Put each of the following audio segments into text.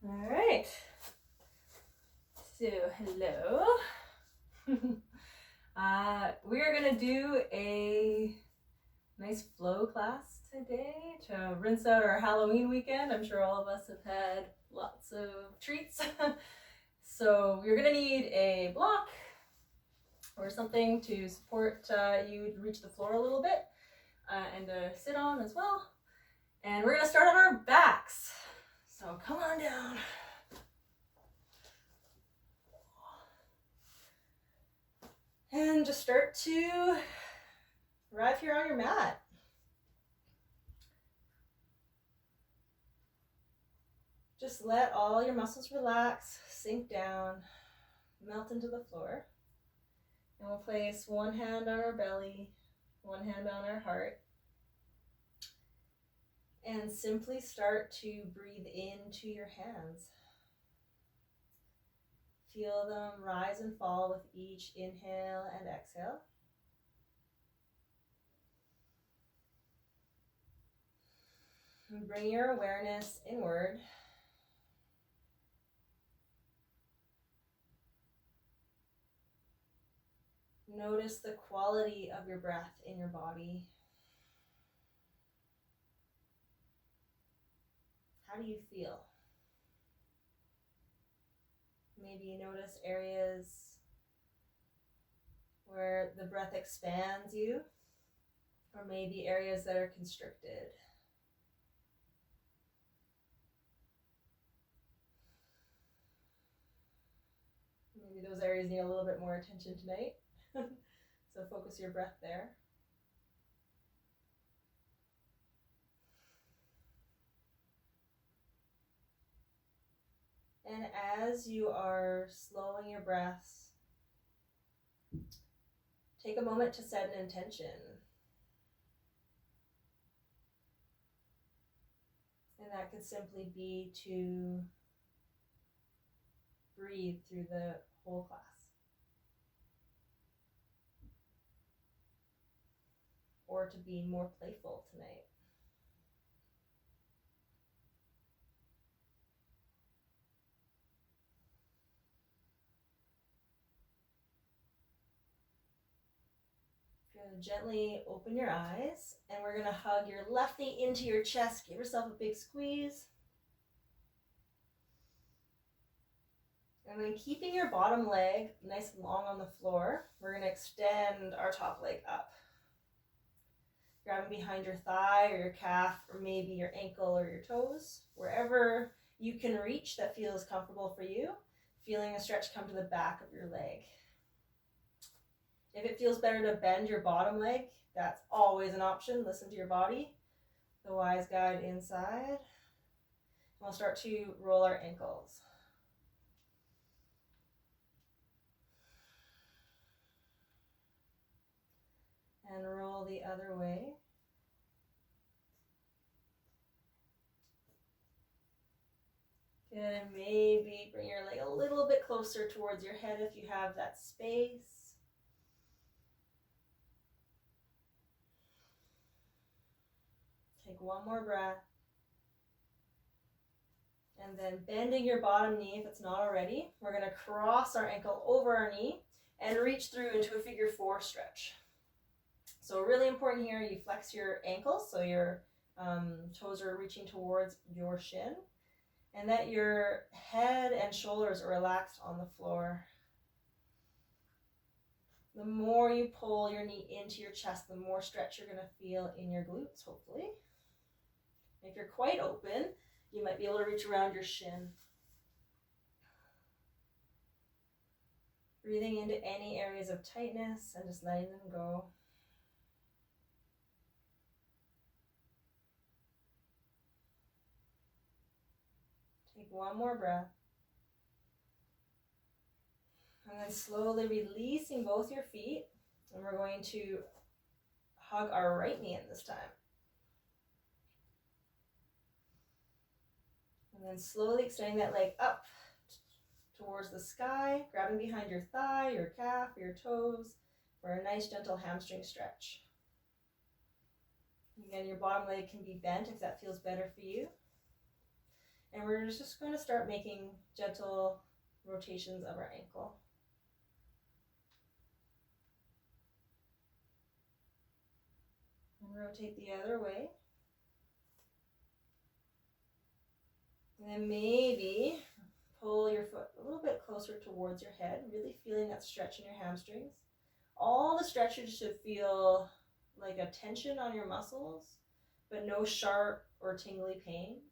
All right. So, hello. We're going to do a nice flow class today to rinse out our Halloween weekend. I'm sure all of us have had lots of treats. So, we're going to need a block or something to support you to reach the floor a little bit and to sit on as well. And we're going to start on our backs. So, come on down. And just start to arrive here on your mat. Just let all your muscles relax, sink down, melt into the floor. And we'll place one hand on our belly, one hand on our heart. And simply start to breathe into your hands. Feel them rise and fall with each inhale and exhale. And bring your awareness inward. Notice the quality of your breath in your body. How do you feel? Maybe you notice areas where the breath expands you, or maybe areas that are constricted. Maybe those areas need a little bit more attention tonight. So focus your breath there. And as you are slowing your breaths, take a moment to set an intention. And that could simply be to breathe through the whole class. Or to be more playful tonight. You're going to gently open your eyes, and we're going to hug your left knee into your chest. Give yourself a big squeeze. And then keeping your bottom leg nice and long on the floor, we're going to extend our top leg up. Grabbing behind your thigh or your calf or maybe your ankle or your toes, wherever you can reach that feels comfortable for you, feeling a stretch come to the back of your leg. If it feels better to bend your bottom leg, that's always an option. Listen to your body. The wise guide inside. And we'll start to roll our ankles. And roll the other way. Good. Maybe bring your leg a little bit closer towards your head if you have that space. Take one more breath. And then bending your bottom knee if it's not already. We're going to cross our ankle over our knee and reach through into a figure 4 stretch. So really important here, you flex your ankles so your toes are reaching towards your shin, and that your head and shoulders are relaxed on the floor. The more you pull your knee into your chest, the more stretch you're going to feel in your glutes, hopefully. If you're quite open, you might be able to reach around your shin. Breathing into any areas of tightness and just letting them go. Take one more breath. And then slowly releasing both your feet. And we're going to hug our right knee in this time. And then slowly extending that leg up towards the sky, grabbing behind your thigh, your calf, your toes for a nice gentle hamstring stretch. Again, your bottom leg can be bent if that feels better for you. And we're just going to start making gentle rotations of our ankle. And rotate the other way. And then maybe pull your foot a little bit closer towards your head, really feeling that stretch in your hamstrings. All the stretches should feel like a tension on your muscles, but no sharp or tingly pains.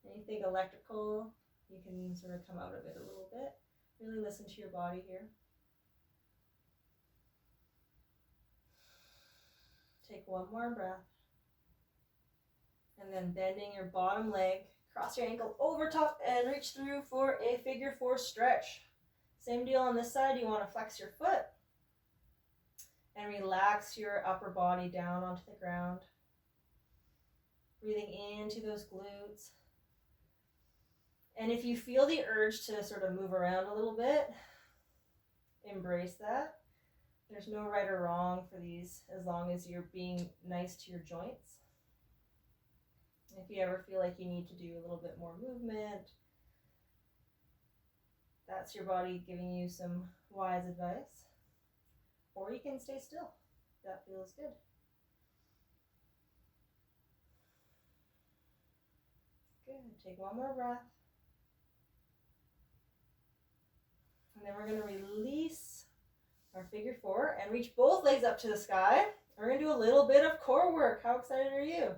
Anything electrical, you can sort of come out of it a little bit. Really listen to your body here. Take one more breath. And then bending your bottom leg, cross your ankle over top and reach through for a figure four stretch. Same deal on this side, you want to flex your foot and relax your upper body down onto the ground. Breathing into those glutes. And if you feel the urge to sort of move around a little bit, embrace that. There's no right or wrong for these as long as you're being nice to your joints. If you ever feel like you need to do a little bit more movement, that's your body giving you some wise advice. Or you can stay still. That feels good. Good. Take one more breath. And then we're going to release our figure four and reach both legs up to the sky. We're going to do a little bit of core work. How excited are you?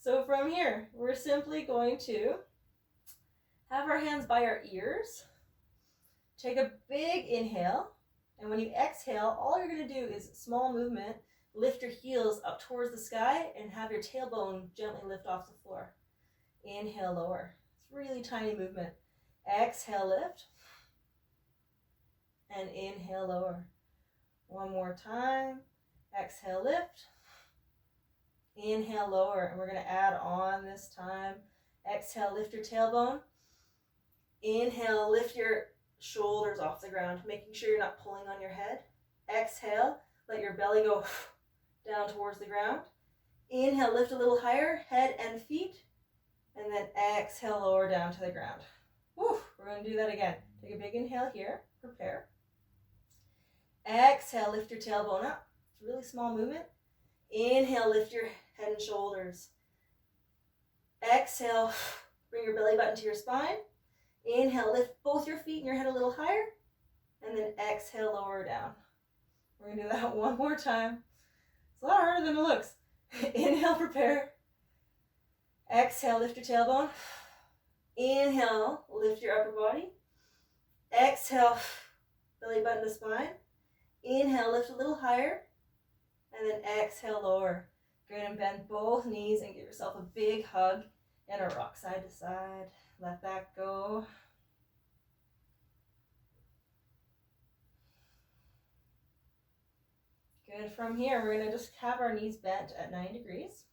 So from here, we're simply going to have our hands by our ears. Take a big inhale. And when you exhale, all you're going to do is small movement. Lift your heels up towards the sky and have your tailbone gently lift off the floor. Inhale, lower. It's really tiny movement. Exhale, lift. And inhale, lower. One more time. Exhale, lift. Inhale, lower. And we're going to add on this time. Exhale, lift your tailbone. Inhale, lift your shoulders off the ground, making sure you're not pulling on your head. Exhale, let your belly go down towards the ground. Inhale, lift a little higher, head and feet. And then exhale, lower down to the ground. Woo, we're going to do that again. Take a big inhale here. Prepare. Exhale, lift your tailbone up. It's a really small movement. Inhale, lift your head and shoulders. Exhale, bring your belly button to your spine. Inhale, lift both your feet and your head a little higher. And then exhale, lower down. We're going to do that one more time. It's a lot harder than it looks. Inhale, prepare. Exhale, lift your tailbone. Inhale, lift your upper body. Exhale, belly button to spine. Inhale, lift a little higher. And then exhale, lower. Go ahead and bend both knees and give yourself a big hug and a rock side to side. Let that go. Good. From here, we're going to just have our knees bent at 90 degrees.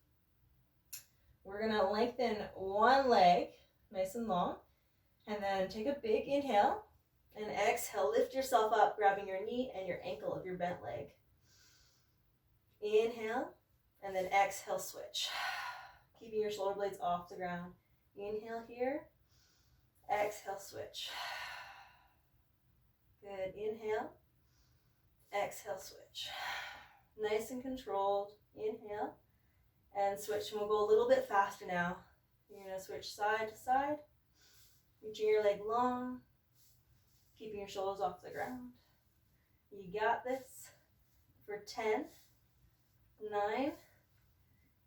We're going to lengthen one leg, nice and long, and then take a big inhale, and exhale, lift yourself up, grabbing your knee and your ankle of your bent leg. Inhale, and then exhale, switch. Keeping your shoulder blades off the ground. Inhale here, exhale, switch. Good. Inhale, exhale, switch. Nice and controlled. Inhale and switch. And we'll go a little bit faster now. You're going to switch side to side, reaching your leg long, keeping your shoulders off the ground. You got this. For 10, 9,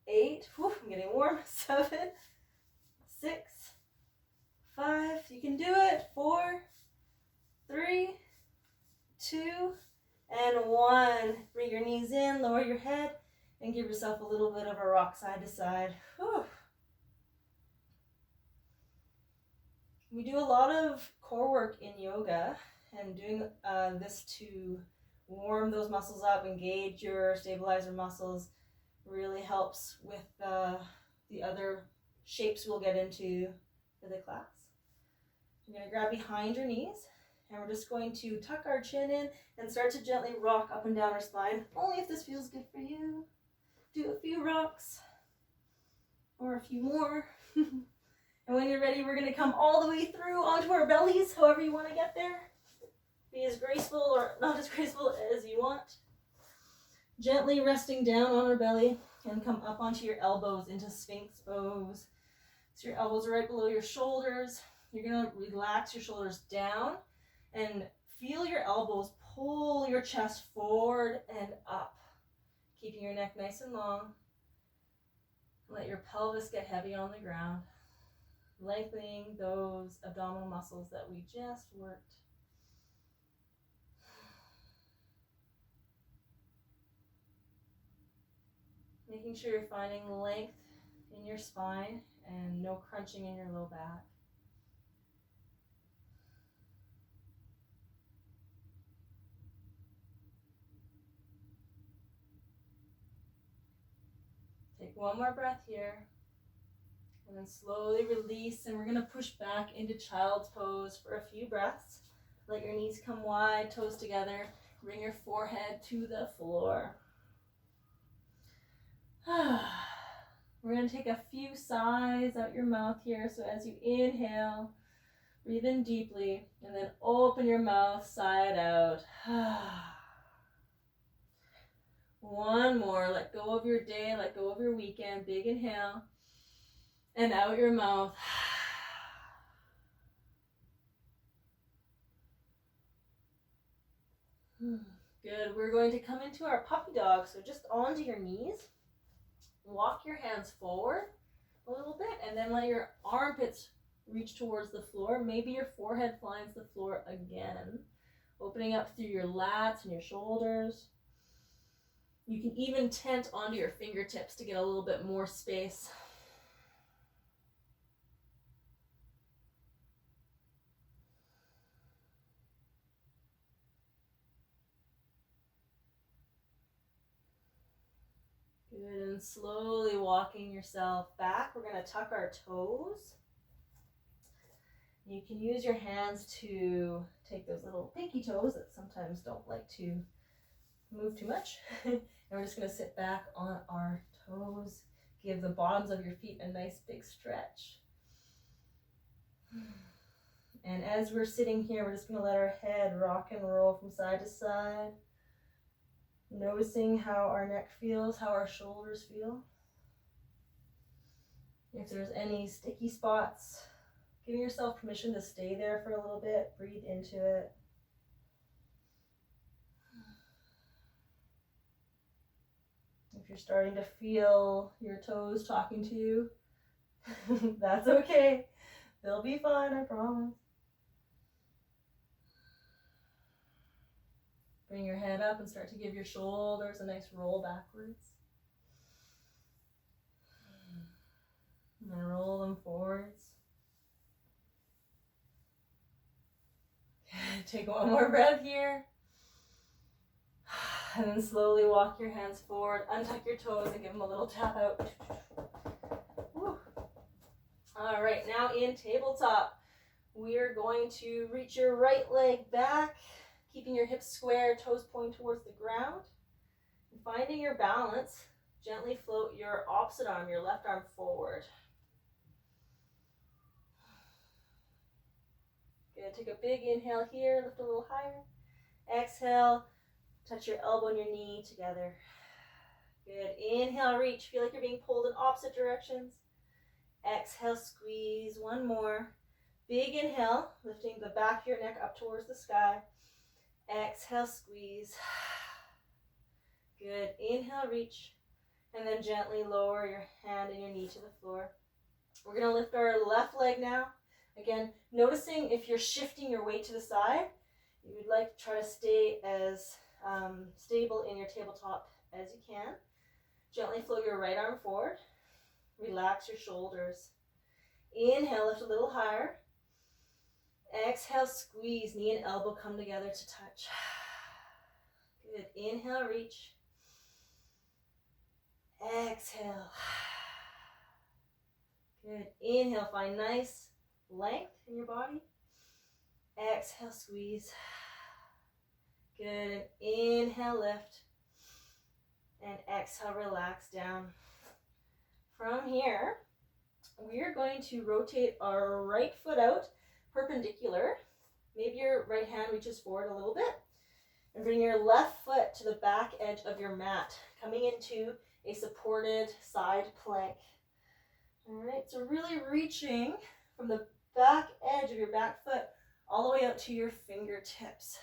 8, whew, I'm getting warm, 7, 6, 5, you can do it, 4, 3, 2, and 1. Bring your knees in, lower your head, and give yourself a little bit of a rock side to side. Whew. We do a lot of core work in yoga, and doing this to warm those muscles up, engage your stabilizer muscles, really helps with the other shapes we'll get into for the class. You're going to grab behind your knees, and we're just going to tuck our chin in and start to gently rock up and down our spine. Only if this feels good for you. Do a few rocks, or a few more. And when you're ready, we're going to come all the way through onto our bellies, however you want to get there. Be as graceful or not as graceful as you want. Gently resting down on our belly and come up onto your elbows into Sphinx pose. So your elbows are right below your shoulders. You're going to relax your shoulders down and feel your elbows pull your chest forward and up, keeping your neck nice and long. Let your pelvis get heavy on the ground, lengthening those abdominal muscles that we just worked. Making sure you're finding length in your spine and no crunching in your low back. Take one more breath here. And then slowly release, and we're going to push back into child's pose for a few breaths. Let your knees come wide, toes together. Bring your forehead to the floor. We're going to take a few sighs out your mouth here. So as you inhale, breathe in deeply, and then open your mouth, sigh it out. One more. Let go of your day, let go of your weekend. Big inhale. And out your mouth. Good. We're going to come into our puppy dog. So just onto your knees. Walk your hands forward a little bit, and then let your armpits reach towards the floor. Maybe your forehead finds the floor again. Opening up through your lats and your shoulders. You can even tent onto your fingertips to get a little bit more space. Good, and slowly walking yourself back. We're going to tuck our toes. You can use your hands to take those little pinky toes that sometimes don't like to move too much. And we're just going to sit back on our toes. Give the bottoms of your feet a nice big stretch. And as we're sitting here, we're just going to let our head rock and roll from side to side. Noticing how our neck feels, how our shoulders feel. If there's any sticky spots, giving yourself permission to stay there for a little bit. Breathe into it. If you're starting to feel your toes talking to you, that's okay. They'll be fine, I promise. Bring your head up and start to give your shoulders a nice roll backwards. And then roll them forwards. Take one more breath here. And then slowly walk your hands forward, untuck your toes, and give them a little tap out. Woo. All right, now in tabletop, we're going to reach your right leg back, keeping your hips square, toes pointing towards the ground. And finding your balance, gently float your opposite arm, your left arm forward. Good, take a big inhale here, lift a little higher. Exhale, touch your elbow and your knee together. Good, inhale, reach, feel like you're being pulled in opposite directions. Exhale, squeeze, one more. Big inhale, lifting the back of your neck up towards the sky. Exhale, squeeze. Good. Inhale, reach. And then gently lower your hand and your knee to the floor. We're going to lift our left leg now. Again, noticing if you're shifting your weight to the side, you would like to try to stay as stable in your tabletop as you can. Gently float your right arm forward. Relax your shoulders. Inhale, lift a little higher. Exhale, squeeze, knee and elbow come together to touch. Good. Inhale, reach. Exhale. Good. Inhale, find nice length in your body. Exhale, squeeze. Good. Inhale, lift. And exhale, relax down. From here, We are going to rotate our right foot out perpendicular. Maybe your right hand reaches forward a little bit. And bring your left foot to the back edge of your mat, coming into a supported side plank. All right, so really reaching from the back edge of your back foot all the way out to your fingertips.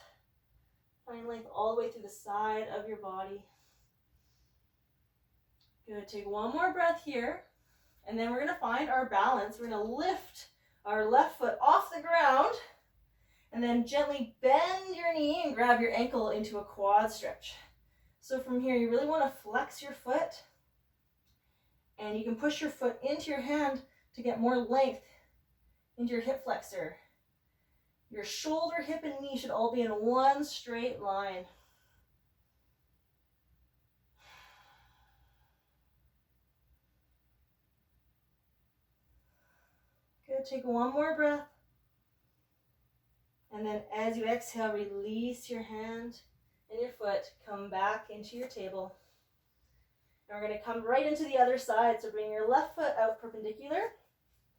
Find length all the way through the side of your body. Good, take one more breath here. And then we're gonna find our balance. We're gonna lift our left foot off the ground and then gently bend your knee and grab your ankle into a quad stretch. So from here, you really wanna flex your foot, and you can push your foot into your hand to get more length into your hip flexor. Your shoulder, hip, and knee should all be in one straight line. Good, take one more breath. And then as you exhale, release your hand and your foot. Come back into your table. And we're going to come right into the other side. So bring your left foot out perpendicular.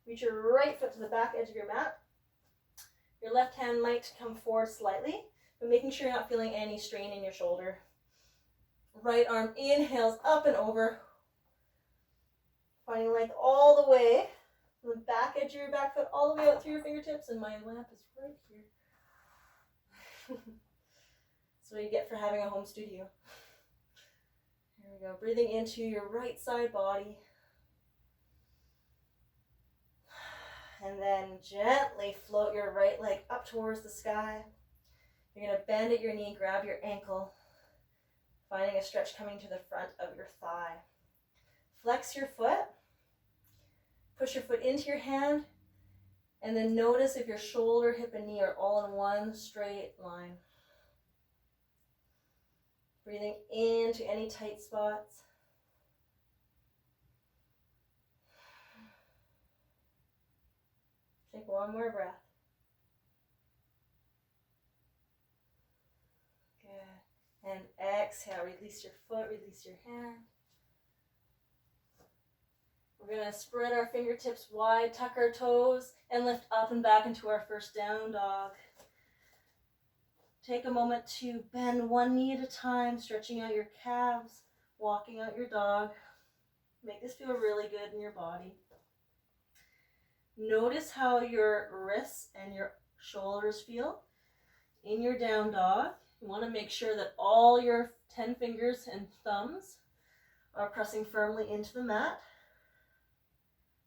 Reach your right foot to the back edge of your mat. Your left hand might come forward slightly, but making sure you're not feeling any strain in your shoulder. Right arm inhales up and over. Finding length all the way from the back edge of your back foot all the way out through your fingertips. And my lamp is right here. That's what you get for having a home studio. Here we go. Breathing into your right side body. And then gently float your right leg up towards the sky. You're going to bend at your knee, grab your ankle, finding a stretch coming to the front of your thigh. Flex your foot. Push your foot into your hand. And then notice if your shoulder, hip, and knee are all in one straight line. Breathing into any tight spots. Take one more breath. Good. And exhale, release your foot, release your hand. We're going to spread our fingertips wide, tuck our toes, and lift up and back into our first down dog. Take a moment to bend one knee at a time, stretching out your calves, walking out your dog. Make this feel really good in your body. Notice how your wrists and your shoulders feel in your down dog. You want to make sure that all your 10 fingers and thumbs are pressing firmly into the mat,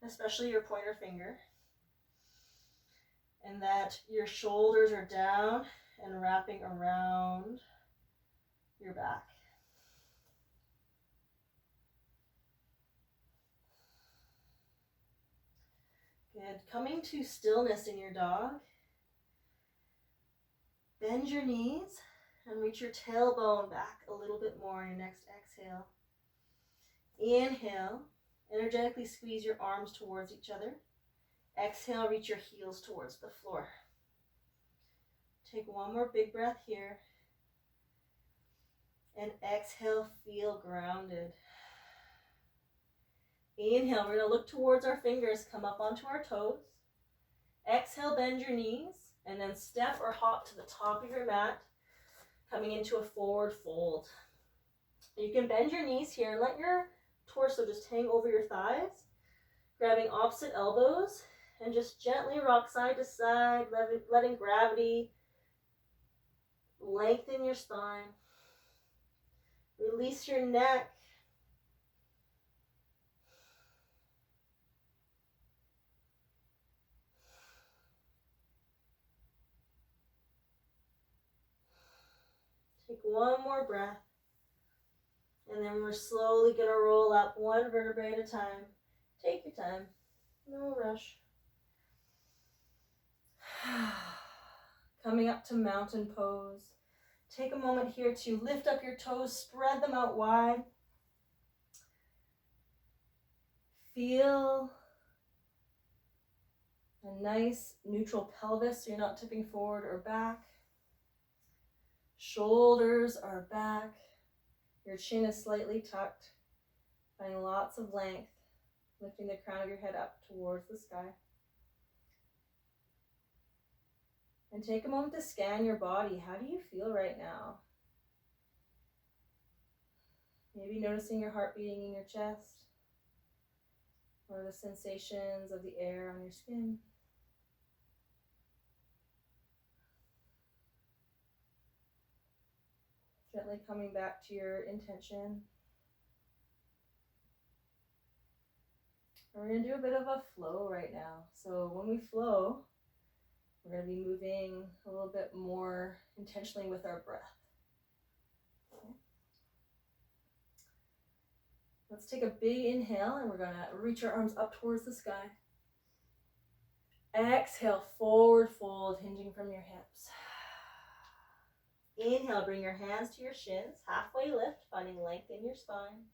especially your pointer finger, and that your shoulders are down and wrapping around your back. Good. Coming to stillness in your dog. Bend your knees and reach your tailbone back a little bit more in your next exhale. Inhale. Energetically squeeze your arms towards each other. Exhale, reach your heels towards the floor. Take one more big breath here. And exhale, feel grounded. Inhale, we're going to look towards our fingers, come up onto our toes. Exhale, bend your knees, and then step or hop to the top of your mat, coming into a forward fold. You can bend your knees here and let your torso just hang over your thighs, grabbing opposite elbows, and just gently rock side to side, letting gravity lengthen your spine. Release your neck. Take one more breath. And then we're slowly going to roll up one vertebrae at a time. Take your time. No rush. Coming up to mountain pose. Take a moment here to lift up your toes, spread them out wide. Feel a nice neutral pelvis so you're not tipping forward or back. Shoulders are back. Your chin is slightly tucked. Finding lots of length lifting the crown of your head up towards the sky. And take a moment to scan your body. How do you feel right now? Maybe noticing your heart beating in your chest, or the sensations of the air on your skin. Gently coming back to your intention. We're going to do a bit of a flow right now. So when we flow, we're going to be moving a little bit more intentionally with our breath. Okay. Let's take a big inhale, and we're going to reach our arms up towards the sky. Exhale, forward fold, hinging from your hips. Inhale, bring your hands to your shins, halfway lift, finding length in your spine.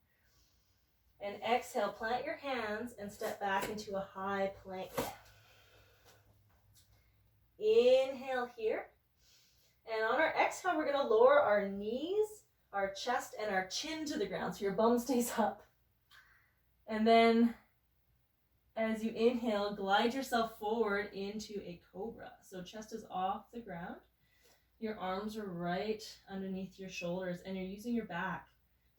And exhale, plant your hands and step back into a high plank. Inhale here. And on our exhale, we're going to lower our knees, our chest, and our chin to the ground, so your bum stays up. And then as you inhale, glide yourself forward into a cobra. So chest is off the ground. Your arms are right underneath your shoulders, and you're using your back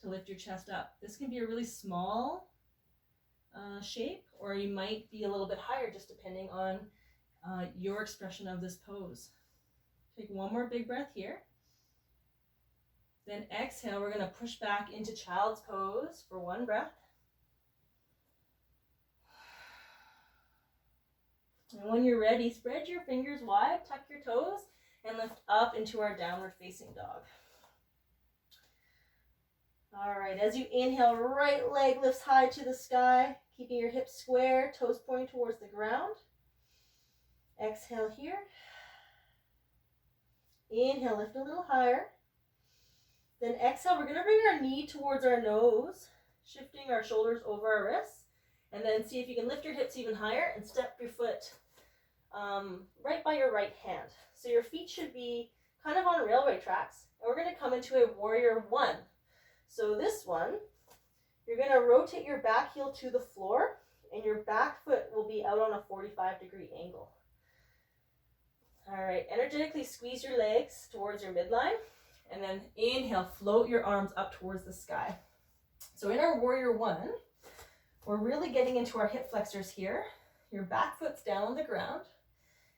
to lift your chest up. This can be a really small shape, or you might be a little bit higher, just depending on your expression of this pose. Take one more big breath here. Then exhale, we're going to push back into child's pose for one breath. And when you're ready, spread your fingers wide, tuck your toes, and lift up into our downward facing dog. All right, as you inhale, right leg lifts high to the sky, keeping your hips square, toes pointing towards the ground. Exhale here. Inhale, lift a little higher. Then exhale, we're going to bring our knee towards our nose, shifting our shoulders over our wrists. And then see if you can lift your hips even higher and step your foot right by your right hand. So your feet should be kind of on railway tracks. And we're going to come into a warrior one. So this one, you're going to rotate your back heel to the floor, and your back foot will be out on a 45-degree angle. All right, energetically squeeze your legs towards your midline, and then inhale, float your arms up towards the sky. So in our warrior one, we're really getting into our hip flexors here. Your back foot's down on the ground,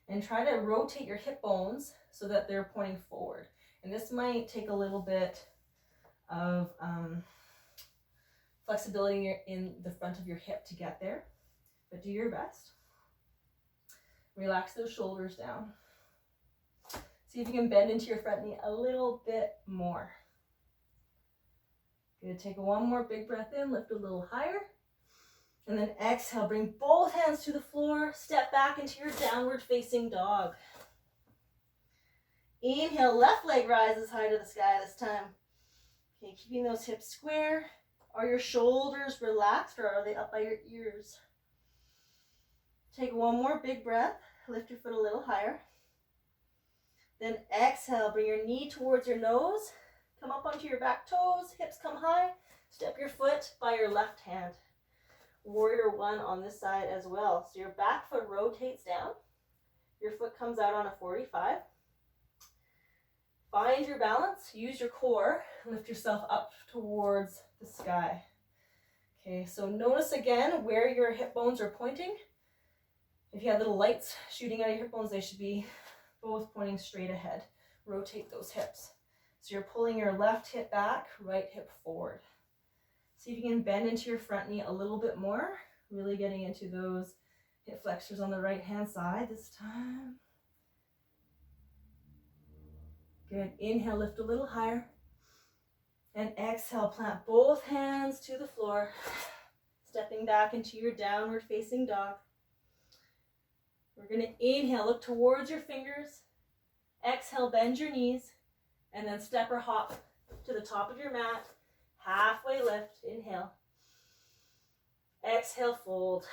and try to rotate your hip bones so that they're pointing forward. And this might take a little bit of flexibility in the front of your hip to get there, but do your best. Relax those shoulders down. See if you can bend into your front knee a little bit more. Good, take one more big breath in, lift a little higher. And then exhale, bring both hands to the floor, step back into your downward facing dog. Inhale, left leg rises high to the sky this time. Okay, keeping those hips square. Are your shoulders relaxed, or are they up by your ears? Take one more big breath, lift your foot a little higher. Then exhale, bring your knee towards your nose, come up onto your back toes, hips come high, step your foot by your left hand. Warrior one on this side as well. So your back foot rotates down, your foot comes out on a 45. Find your balance, use your core, lift yourself up towards the sky. Okay, so notice again where your hip bones are pointing. If you have little lights shooting out of your hip bones, they should be both pointing straight ahead. Rotate those hips. So you're pulling your left hip back, right hip forward. See if you can bend into your front knee a little bit more, really getting into those hip flexors on the right hand side this time. Good. Inhale, lift a little higher. And exhale, plant both hands to the floor, stepping back into your downward facing dog. We're going to inhale, look towards your fingers. Exhale, bend your knees, and then step or hop to the top of your mat. Halfway lift, inhale. Exhale, fold.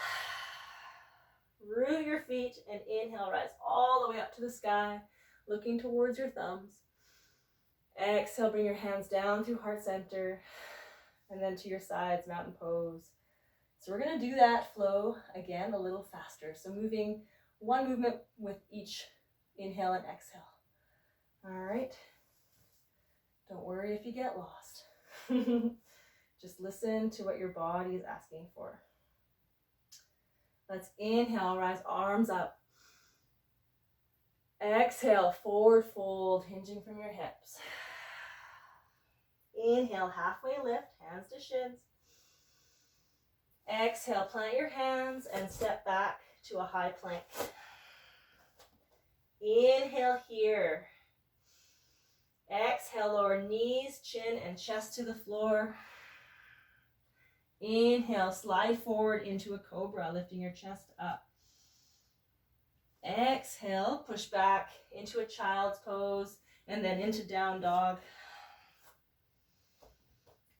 Root your feet and inhale, rise all the way up to the sky, looking towards your thumbs. Exhale, bring your hands down through heart center, and then to your sides, mountain pose. So we're going to do that flow again a little faster. So moving one movement with each inhale and exhale. All right. Don't worry if you get lost. Just listen to what your body is asking for. Let's inhale, rise arms up. Exhale, forward fold, hinging from your hips. Inhale, halfway lift, hands to shins. Exhale, plant your hands and step back to a high plank. Inhale here. Exhale, lower knees, chin, and chest to the floor. Inhale, slide forward into a cobra, lifting your chest up. Exhale, push back into a child's pose, and then into down dog.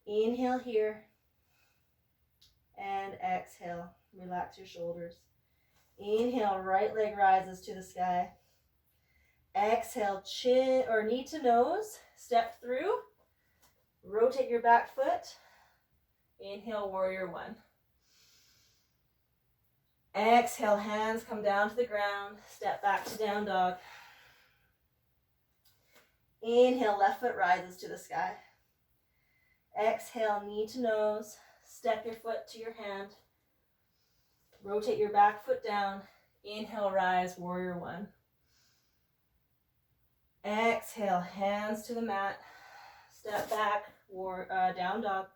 Inhale here, and exhale, relax your shoulders. Inhale, right leg rises to the sky. Exhale, chin or knee to nose, step through, rotate your back foot. Inhale, warrior one. Exhale, hands come down to the ground, step back to down dog. Inhale, left foot rises to the sky. Exhale, knee to nose, step your foot to your hand. Rotate your back foot down. Inhale, rise, warrior one. Exhale, hands to the mat, step back, down dog.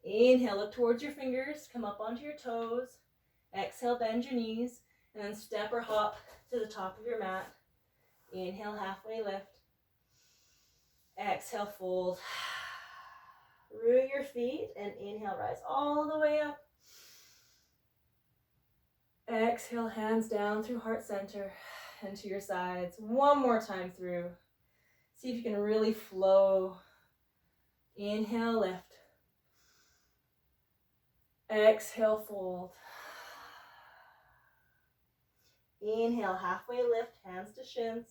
Inhale, look towards your fingers, come up onto your toes. Exhale, bend your knees, and then step or hop to the top of your mat. Inhale, halfway lift. Exhale, fold. Root your feet, and inhale, rise all the way up. Exhale, hands down through heart center and to your sides. One more time through. See if you can really flow. Inhale, lift. Exhale, fold. Inhale, halfway lift, hands to shins.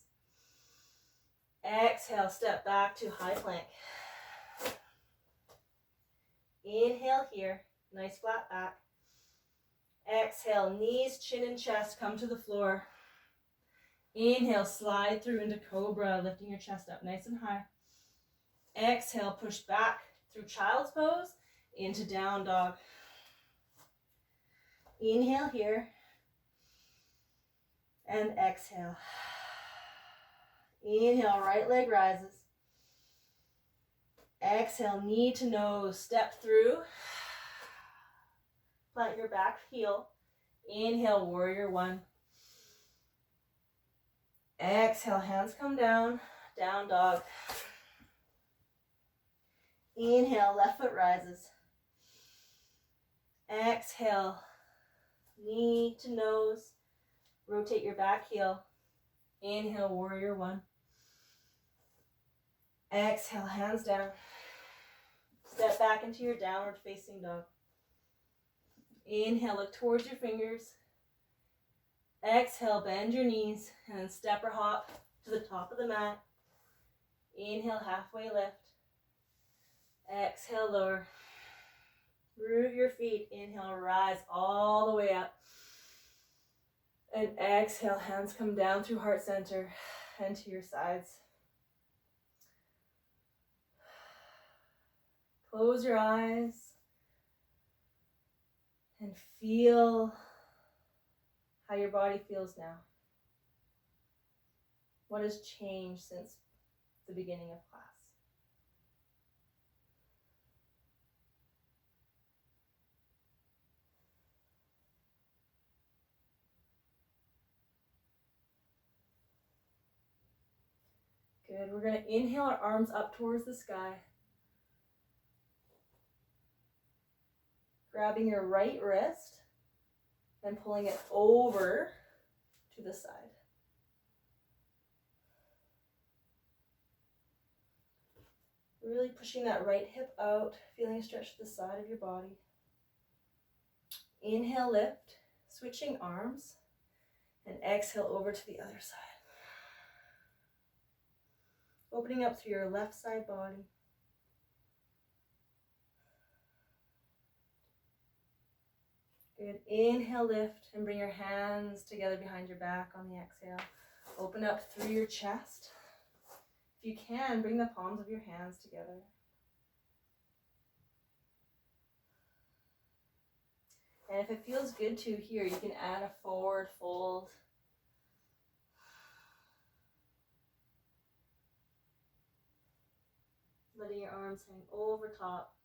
Exhale, step back to high plank. Inhale here, nice flat back. Exhale, knees, chin, and chest come to the floor. Inhale, slide through into cobra, lifting your chest up nice and high. Exhale, push back through child's pose into down dog. Inhale here, and exhale. Inhale, right leg rises. Exhale, knee to nose, step through. Plant your back heel. Inhale, warrior one. Exhale, hands come down, down dog. Inhale, left foot rises. Exhale, knee to nose, rotate your back heel. Inhale, warrior one. Exhale, hands down. Step back into your downward facing dog. Inhale, look towards your fingers. Exhale, bend your knees and then step or hop to the top of the mat. Inhale, halfway lift. Exhale, lower. Root your feet. Inhale, rise all the way up. And exhale, hands come down through heart center and to your sides. Close your eyes and feel how your body feels now. What has changed since the beginning of class? Good. We're going to inhale our arms up towards the sky. Grabbing your right wrist and pulling it over to the side. Really pushing that right hip out, feeling a stretch to the side of your body. Inhale, lift, switching arms, and exhale over to the other side. Opening up through your left side body. Good. Inhale, lift, and bring your hands together behind your back on the exhale. Open up through your chest. If you can, bring the palms of your hands together. And if it feels good to here, you can add a forward fold. Letting your arms hang over top.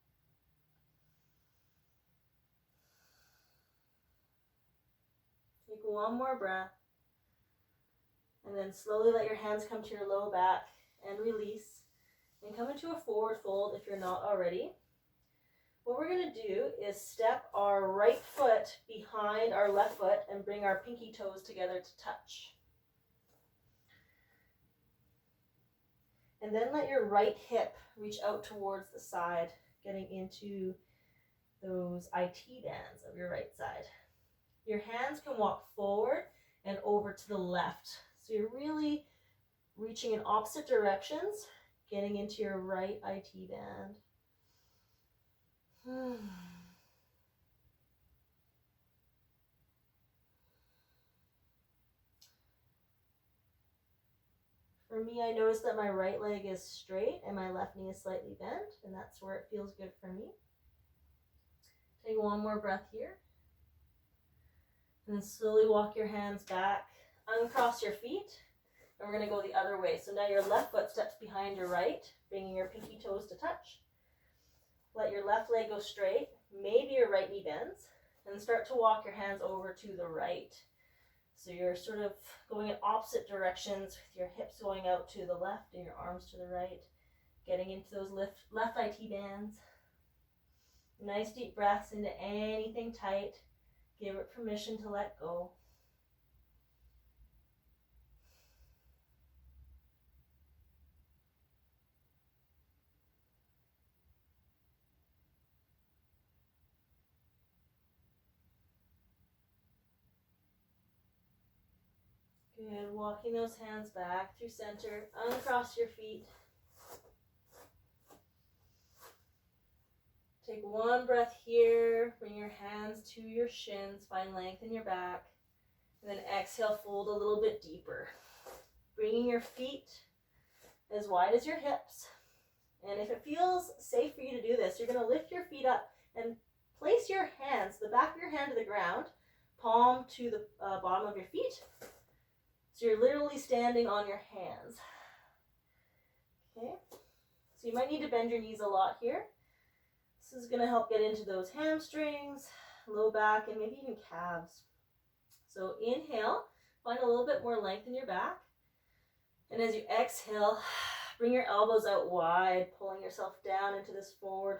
Take one more breath. And then slowly let your hands come to your low back and release. And come into a forward fold if you're not already. What we're going to do is step our right foot behind our left foot and bring our pinky toes together to touch. And then let your right hip reach out towards the side, getting into those IT bands of your right side. Your hands can walk forward and over to the left. So you're really reaching in opposite directions, getting into your right IT band. For me, I notice that my right leg is straight and my left knee is slightly bent, and that's where it feels good for me. Take one more breath here. And then slowly walk your hands back, uncross your feet, and we're going to go the other way. So now your left foot steps behind your right, bringing your pinky toes to touch. Let your left leg go straight, maybe your right knee bends, and start to walk your hands over to the right. So you're sort of going in opposite directions with your hips going out to the left and your arms to the right, getting into those left IT bands. Nice deep breaths into anything tight. Give it permission to let go. Good. Walking those hands back through center. Uncross your feet. Take one breath here. Bring your hands to your shins. Find length in your back. And then exhale, fold a little bit deeper. Bringing your feet as wide as your hips. And if it feels safe for you to do this, you're going to lift your feet up and place your hands, the back of your hand to the ground, palm to the bottom of your feet. So you're literally standing on your hands. Okay. So you might need to bend your knees a lot here. This is going to help get into those hamstrings, low back, and maybe even calves. So inhale, find a little bit more length in your back. And as you exhale, bring your elbows out wide, pulling yourself down into this forward